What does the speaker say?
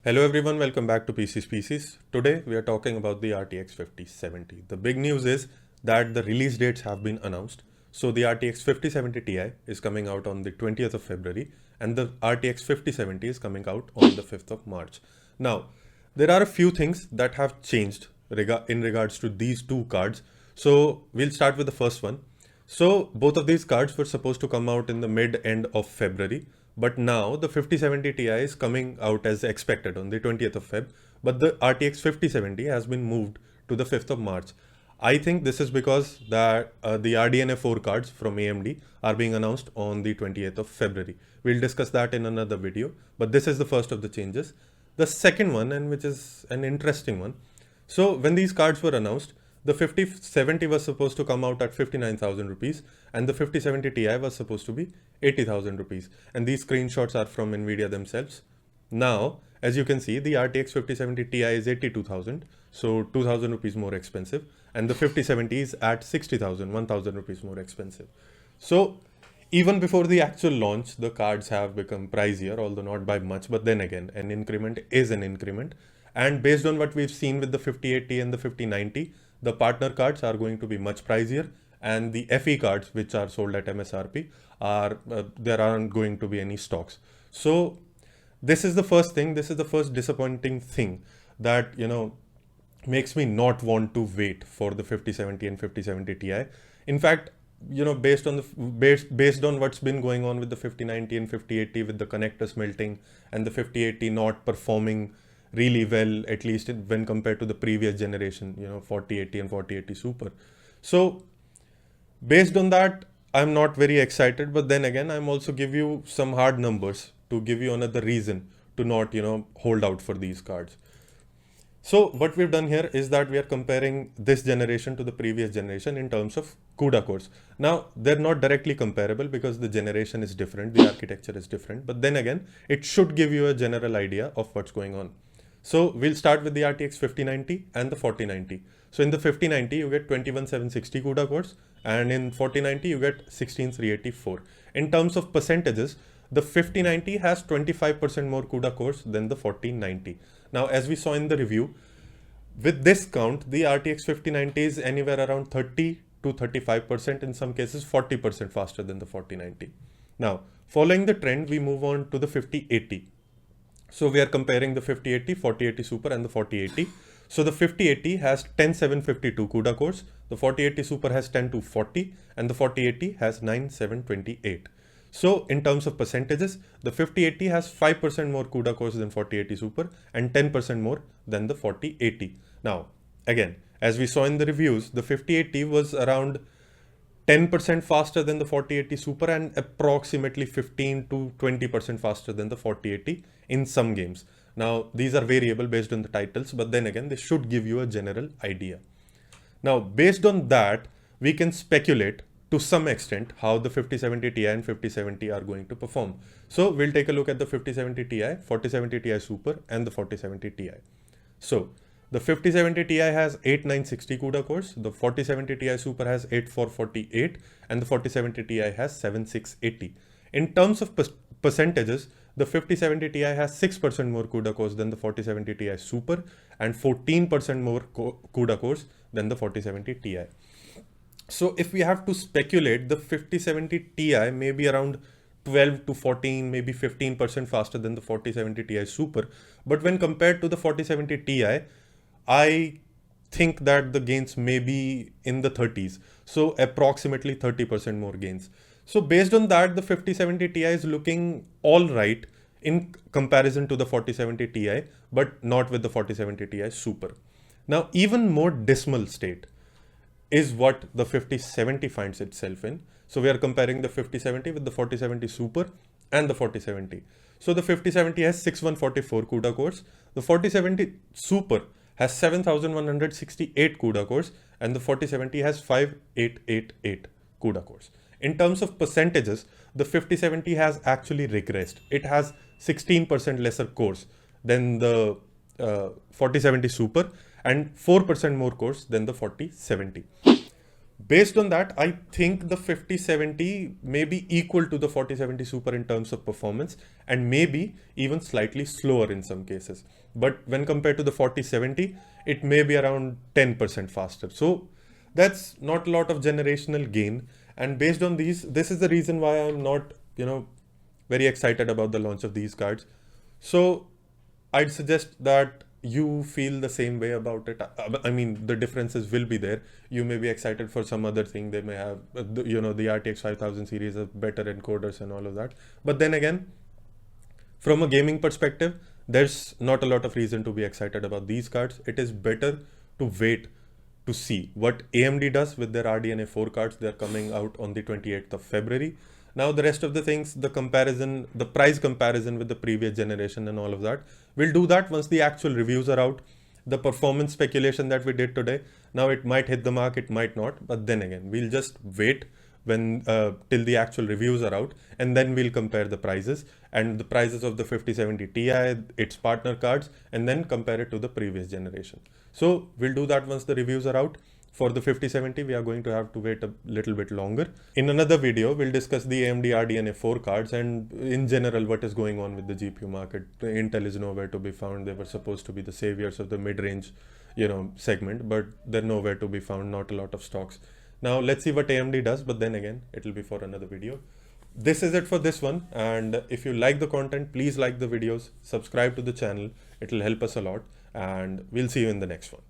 Hello everyone, welcome back to PC Species. Today we are talking about the RTX 5070. The big news is that the release dates have been announced. So the RTX 5070 Ti is coming out on the 20th of February and the RTX 5070 is coming out on the 5th of March. Now, there are a few things that have changed in regards to these two cards. So we'll start with the first one. So both of these cards were supposed to come out in the mid-end of February, but now the 5070 Ti is coming out as expected on the 20th of Feb, but the RTX 5070 has been moved to the 5th of March. I think this is because the RDNA 4 cards from AMD are being announced on the 28th of February. We'll discuss that in another video, but this is the first of the changes. The second one, and which is an interesting one. So when these cards were announced, the 5070 was supposed to come out at 59,000 rupees and the 5070 Ti was supposed to be 80,000 rupees. And these screenshots are from Nvidia themselves. Now, as you can see, the RTX 5070 Ti is 82,000, so 2,000 rupees more expensive, and the 5070 is at 60,000, 1,000 rupees more expensive. So even before the actual launch, the cards have become pricier, although not by much, but then again, an increment is an increment. And based on what we've seen with the 5080 and the 5090, the partner cards are going to be much pricier, and the FE cards, which are sold at MSRP, there aren't going to be any stocks. So this is the first thing. This is the first disappointing thing that makes me not want to wait for the 5070 and 5070 Ti. In fact, based on what's been going on with the 5090 and 5080, with the connectors melting and the 5080 not performing really well, at least when compared to the previous generation, 4080 and 4080 Super. So based on that, I'm not very excited, but then again, I'm also give you some hard numbers to give you another reason to not, hold out for these cards. So what we've done here is that we are comparing this generation to the previous generation in terms of CUDA cores. Now, they're not directly comparable because the generation is different, the architecture is different, but then again, it should give you a general idea of what's going on. So we'll start with the RTX 5090 and the 4090. So in the 5090, you get 21760 CUDA cores, and in 4090, you get 16384. In terms of percentages, the 5090 has 25% more CUDA cores than the 4090. Now, as we saw in the review, with this count, the RTX 5090 is anywhere around 30 to 35%, in some cases 40% faster than the 4090. Now, following the trend, we move on to the 5080. So we are comparing the 5080, 4080 Super and the 4080. So the 5080 has 10752 CUDA cores, the 4080 Super has 10240, and the 4080 has 9728. So in terms of percentages, the 5080 has 5% more CUDA cores than 4080 Super and 10% more than the 4080. Now, again, as we saw in the reviews, the 5080 was around 10% faster than the 4080 Super and approximately 15 to 20% faster than the 4080 in some games. Now, these are variable based on the titles, but then again, they should give you a general idea. Now, based on that, we can speculate to some extent how the 5070 Ti and 5070 are going to perform. So we'll take a look at the 5070 Ti, 4070 Ti Super and the 4070 Ti. So the 5070 Ti has 8960 CUDA cores, the 4070 Ti Super has 8448 and the 4070 Ti has 7680. In terms of percentages, the 5070 Ti has 6% more CUDA cores than the 4070 Ti Super and 14% more CUDA cores than the 4070 Ti. So if we have to speculate, the 5070 Ti may be around 12 to 14, maybe 15% faster than the 4070 Ti Super. But when compared to the 4070 Ti, I think that the gains may be in the 30s. So approximately 30% more gains. So based on that, the 5070 Ti is looking all right in comparison to the 4070 Ti, but not with the 4070 Ti Super. Now, even more dismal state is what the 5070 finds itself in. So we are comparing the 5070 with the 4070 Super and the 4070. So the 5070 has 6144 CUDA cores. The 4070 Super has 7168 CUDA cores and the 4070 has 5888 CUDA cores. In terms of percentages, the 5070 has actually regressed. It has 16% lesser cores than the 4070 Super and 4% more cores than the 4070. Based on that, I think the 5070 may be equal to the 4070 Super in terms of performance, and maybe even slightly slower in some cases. But when compared to the 4070, it may be around 10% faster. So that's not a lot of generational gain. And based on these, this is the reason why I'm not, very excited about the launch of these cards. So I'd suggest that you feel the same way about it. I mean, the differences will be there. You may be excited for some other thing. They may have, the RTX 5000 series of better encoders and all of that. But then again, from a gaming perspective, there's not a lot of reason to be excited about these cards. It is better to wait to see what AMD does with their RDNA 4 cards. They're coming out on the 28th of February. Now the rest of the things, the comparison, the price comparison with the previous generation and all of that, we'll do that once the actual reviews are out. The performance speculation that we did today, now it might hit the mark, it might not, but then again, we'll just wait when till the actual reviews are out, and then we'll compare the prices and the prices of the 5070 Ti, its partner cards, and then compare it to the previous generation. So we'll do that once the reviews are out. For the 5070, we are going to have to wait a little bit longer. In another video, we'll discuss the AMD RDNA 4 cards and in general what is going on with the GPU market. Intel is nowhere to be found. They were supposed to be the saviors of the mid-range, segment, but they're nowhere to be found. Not a lot of stocks. Now let's see what AMD does, but then again, it'll be for another video. This is it for this one, and if you like the content, please like the videos, subscribe to the channel. It'll help us a lot, and we'll see you in the next one.